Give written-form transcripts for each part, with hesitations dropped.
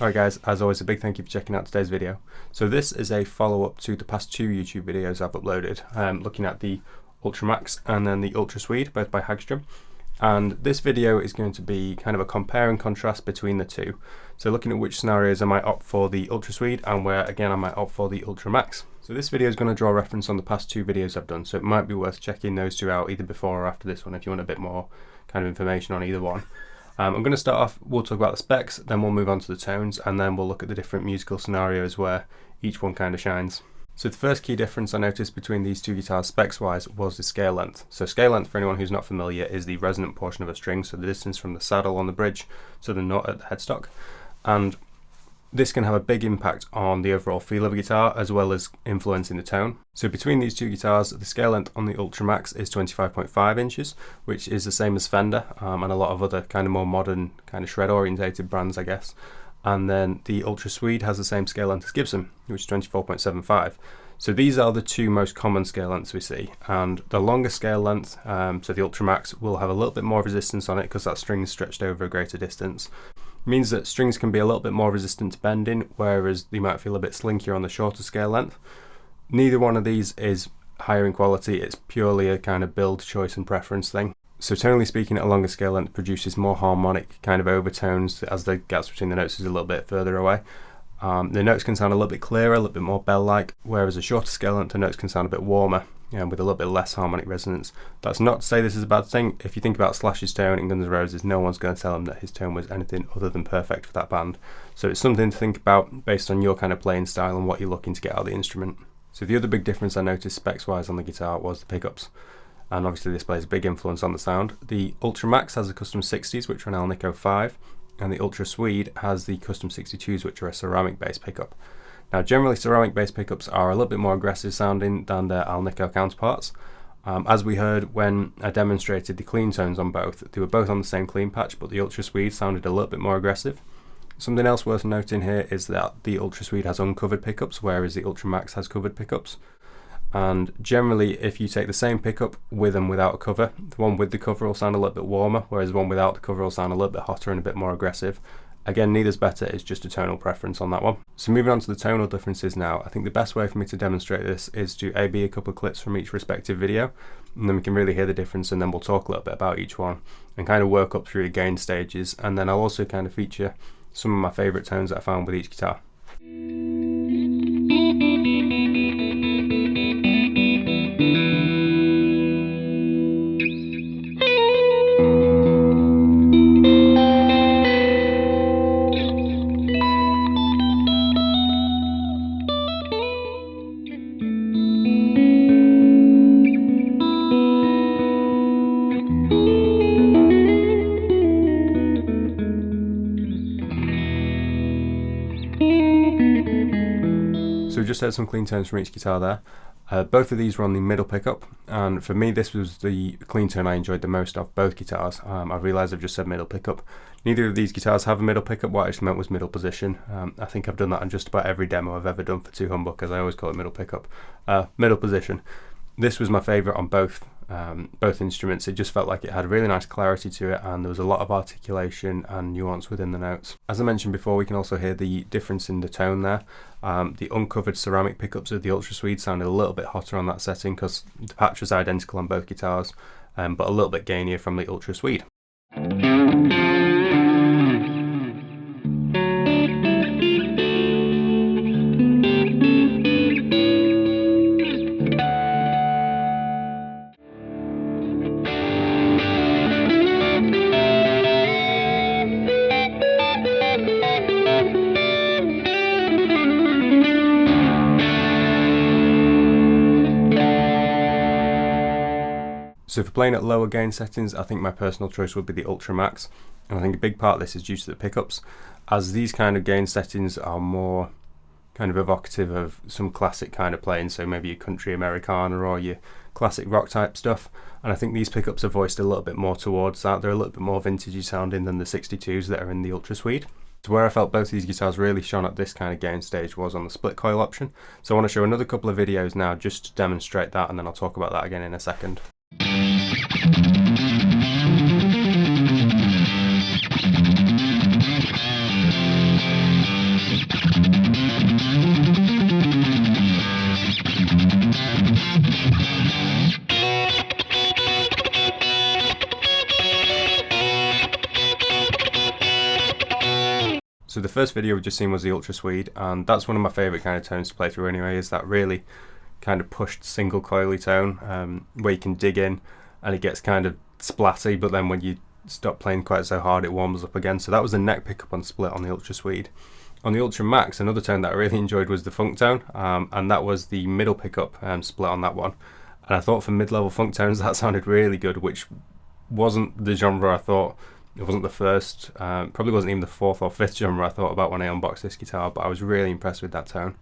Alright guys, as always a big thank you for checking out today's video. So this is a follow-up to the past two YouTube videos I've uploaded, looking at the Ultra Max and then the Ultra Swede, both by Hagstrom. And this video is going to be kind of a compare and contrast between the two. So looking at which scenarios I might opt for the Ultra Swede and where again I might opt for the Ultra Max. So this video is going to draw reference on the past two videos I've done, so it might be worth checking those two out either before or after this one if you want a bit more kind of information on either one. I'm going to start off, we'll talk about the specs, then we'll move on to the tones, and then we'll look at the different musical scenarios where each one kind of shines. So the first key difference I noticed between these two guitars specs wise was the scale length. So scale length, for anyone who's not familiar, is the resonant portion of a string, so the distance from the saddle on the bridge to the nut at the headstock. And this can have a big impact on the overall feel of a guitar as well as influencing the tone. So between these two guitars, the scale length on the Ultra Max is 25.5 inches, which is the same as Fender and a lot of other kind of more modern kind of shred orientated brands, I guess. And then the Ultra Swede has the same scale length as Gibson, which is 24.75. So these are the two most common scale lengths we see, and the longer scale length, so the Ultra Max, will have a little bit more resistance on it because that string is stretched over a greater distance. Means that strings can be a little bit more resistant to bending, whereas they might feel a bit slinkier on the shorter scale length. Neither one of these is higher in quality, it's purely a kind of build choice and preference thing. So tonally speaking, a longer scale length produces more harmonic kind of overtones as the gaps between the notes is a little bit further away. The notes can sound a little bit clearer, a little bit more bell-like, whereas a shorter scale length, the notes can sound a bit warmer, with a little bit less harmonic resonance. That's not to say this is a bad thing. If you think about Slash's tone in Guns N' Roses, no one's going to tell him that his tone was anything other than perfect for that band. So it's something to think about based on your kind of playing style and what you're looking to get out of the instrument. So the other big difference I noticed specs-wise on the guitar was the pickups. And obviously this plays a big influence on the sound. The Ultra Max has a custom 60s, which are an Alnico 5, and the Ultra Swede has the custom 62s, which are a ceramic bass pickup. Now generally ceramic bass pickups are a little bit more aggressive sounding than their Alnico counterparts. As we heard when I demonstrated the clean tones on both, they were both on the same clean patch, but the Ultra Swede sounded a little bit more aggressive. Something else worth noting here is that the Ultra Swede has uncovered pickups, whereas the Ultra Max has covered pickups. And generally, if you take the same pickup with and without a cover, the one with the cover will sound a little bit warmer, whereas the one without the cover will sound a little bit hotter and a bit more aggressive. Again, neither's better, it's just a tonal preference on that one. So moving on to the tonal differences now, I think the best way for me to demonstrate this is to A/B a couple of clips from each respective video, and then we can really hear the difference, and then we'll talk a little bit about each one and kind of work up through the gain stages, and then I'll also kind of feature some of my favourite tones that I found with each guitar. So we just heard some clean tones from each guitar there. Both of these were on the middle pickup, and for me this was the clean tone I enjoyed the most of both guitars. I realised I've just said middle pickup. Neither of these guitars have a middle pickup, what I actually meant was middle position. I think I've done that on just about every demo I've ever done for Two Humbuckers. I always call it middle pickup. Middle position. This was my favourite on both instruments. It just felt like it had really nice clarity to it, and there was a lot of articulation and nuance within the notes. As I mentioned before, we can also hear the difference in the tone there. The uncovered ceramic pickups of the Ultra Swede sounded a little bit hotter on that setting because the patch was identical on both guitars, but a little bit gainier from the Ultra Swede. So for playing at lower gain settings, I think my personal choice would be the Ultra Max, and I think a big part of this is due to the pickups, as these kind of gain settings are more kind of evocative of some classic kind of playing, so maybe your country Americana or your classic rock type stuff, and I think these pickups are voiced a little bit more towards that. They're a little bit more vintagey sounding than the 62s that are in the Ultra Swede. So where I felt both these guitars really shone at this kind of gain stage was on the split coil option. So I want to show another couple of videos now just to demonstrate that, and then I'll talk about that again in a second. So the first video we've just seen was the Ultra Swede, and that's one of my favourite kind of tones to play through anyway, is that really kind of pushed single coily tone where you can dig in and it gets kind of splatty, but then when you stop playing quite so hard it warms up again. So that was the neck pickup on split on the Ultra Swede. On the Ultra Max, another tone that I really enjoyed was the funk tone, and that was the middle pickup split on that one. And I thought for mid-level funk tones that sounded really good, which wasn't the genre I thought. It wasn't the first, probably wasn't even the fourth or fifth genre I thought about when I unboxed this guitar, but I was really impressed with that tone.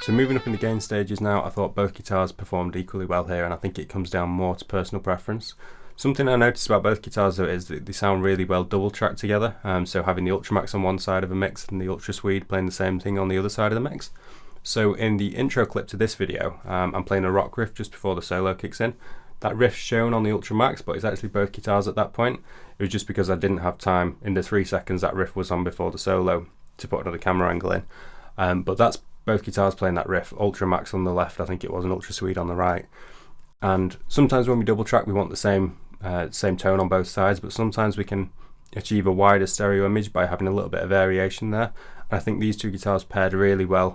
So moving up in the gain stages now, I thought both guitars performed equally well here, and I think it comes down more to personal preference. Something I noticed about both guitars though is that they sound really well double tracked together, so having the Ultra Max on one side of a mix and the Ultra Swede playing the same thing on the other side of the mix. So in the intro clip to this video, I'm playing a rock riff just before the solo kicks in. That riff's shown on the Ultra Max, but it's actually both guitars at that point. It was just because I didn't have time in the 3 seconds that riff was on before the solo to put another camera angle in. But that's both guitars playing that riff, Ultra Max on the left, I think it was, an Ultra Swede on the right. And sometimes when we double track we want the same tone on both sides, but sometimes we can achieve a wider stereo image by having a little bit of variation there. And I think these two guitars paired really well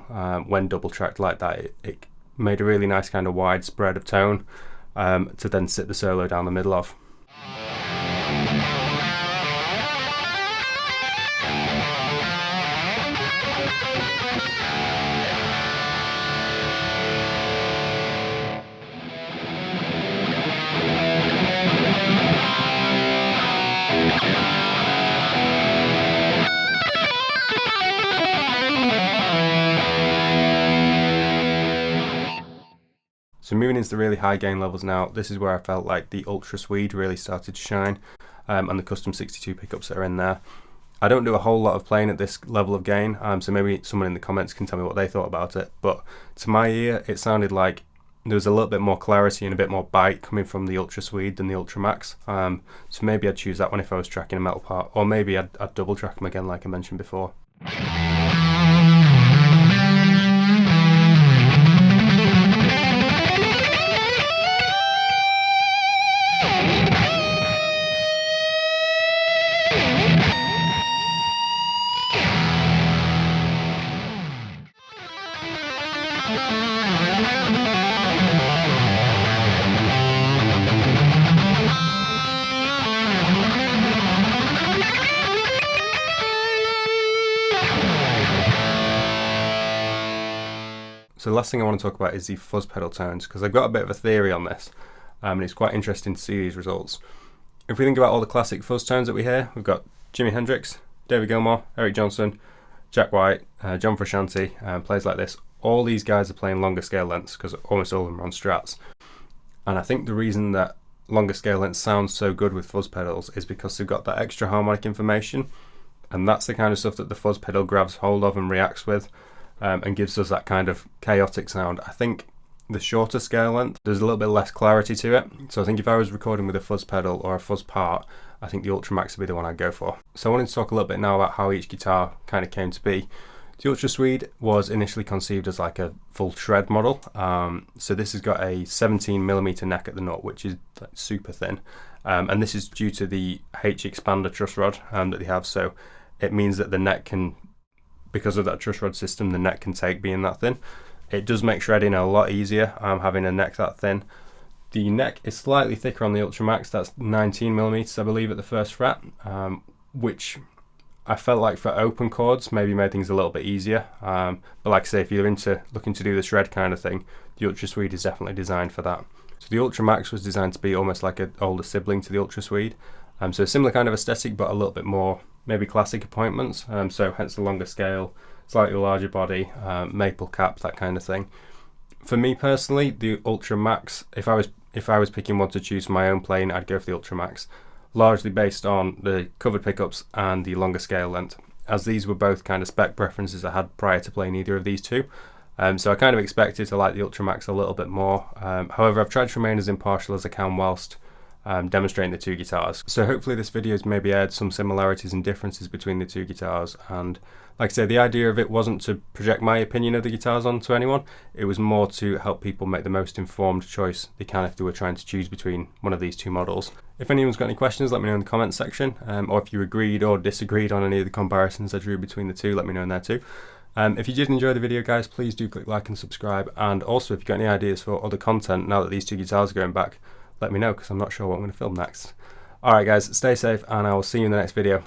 when double tracked like that. It made a really nice kind of wide spread of tone to then sit the solo down the middle of. So moving into the really high gain levels now, this is where I felt like the Ultra Swede really started to shine, and the custom 62 pickups that are in there. I don't do a whole lot of playing at this level of gain, so maybe someone in the comments can tell me what they thought about it, but to my ear it sounded like there was a little bit more clarity and a bit more bite coming from the Ultra Swede than the Ultra Max, so maybe I'd choose that one if I was tracking a metal part, or maybe I'd double track them again like I mentioned before. So the last thing I want to talk about is the fuzz pedal tones, because I've got a bit of a theory on this, and it's quite interesting to see these results. If we think about all the classic fuzz tones that we hear, we've got Jimi Hendrix, David Gilmour, Eric Johnson, Jack White, John Frusciante, players like this. All these guys are playing longer scale lengths because almost all of them are on strats. And I think the reason that longer scale lengths sound so good with fuzz pedals is because they've got that extra harmonic information, and that's the kind of stuff that the fuzz pedal grabs hold of and reacts with. And gives us that kind of chaotic sound. I think the shorter scale length, there's a little bit less clarity to it. So I think if I was recording with a fuzz pedal or a fuzz part, I think the Ultra Max would be the one I'd go for. So I wanted to talk a little bit now about how each guitar kind of came to be. The Ultra Swede was initially conceived as like a full shred model. So this has got a 17mm neck at the nut, which is like super thin. And this is due to the H expander truss rod that they have. So it means that the neck can, because of that truss rod system, the neck can take being that thin. It does make shredding a lot easier having a neck that thin. The neck is slightly thicker on the Ultra Max, that's 19mm I believe at the first fret, which I felt like for open chords maybe made things a little bit easier. But like I say, if you're looking to do the shred kind of thing, the Ultra Swede is definitely designed for that. So the Ultra Max was designed to be almost like an older sibling to the Ultra Swede. So a similar kind of aesthetic, but a little bit more maybe classic appointments, so hence the longer scale, slightly larger body, maple cap, that kind of thing. For me personally, the Ultra Max, if I was picking one to choose for my own playing, I'd go for the Ultra Max, largely based on the covered pickups and the longer scale length, as these were both kind of spec preferences I had prior to playing either of these two. So I kind of expected to like the Ultra Max a little bit more. However, I've tried to remain as impartial as I can whilst demonstrating the two guitars. So hopefully this video has maybe aired some similarities and differences between the two guitars, and like I say, the idea of it wasn't to project my opinion of the guitars onto anyone. It was more to help people make the most informed choice they can if they were trying to choose between one of these two models. If anyone's got any questions, let me know in the comments section, or if you agreed or disagreed on any of the comparisons I drew between the two, let me know in there too. If you did enjoy the video, guys, please do click like and subscribe, and also if you've got any ideas for other content now that these two guitars are going back, let me know, because I'm not sure what I'm going to film next. Alright guys, stay safe, and I will see you in the next video.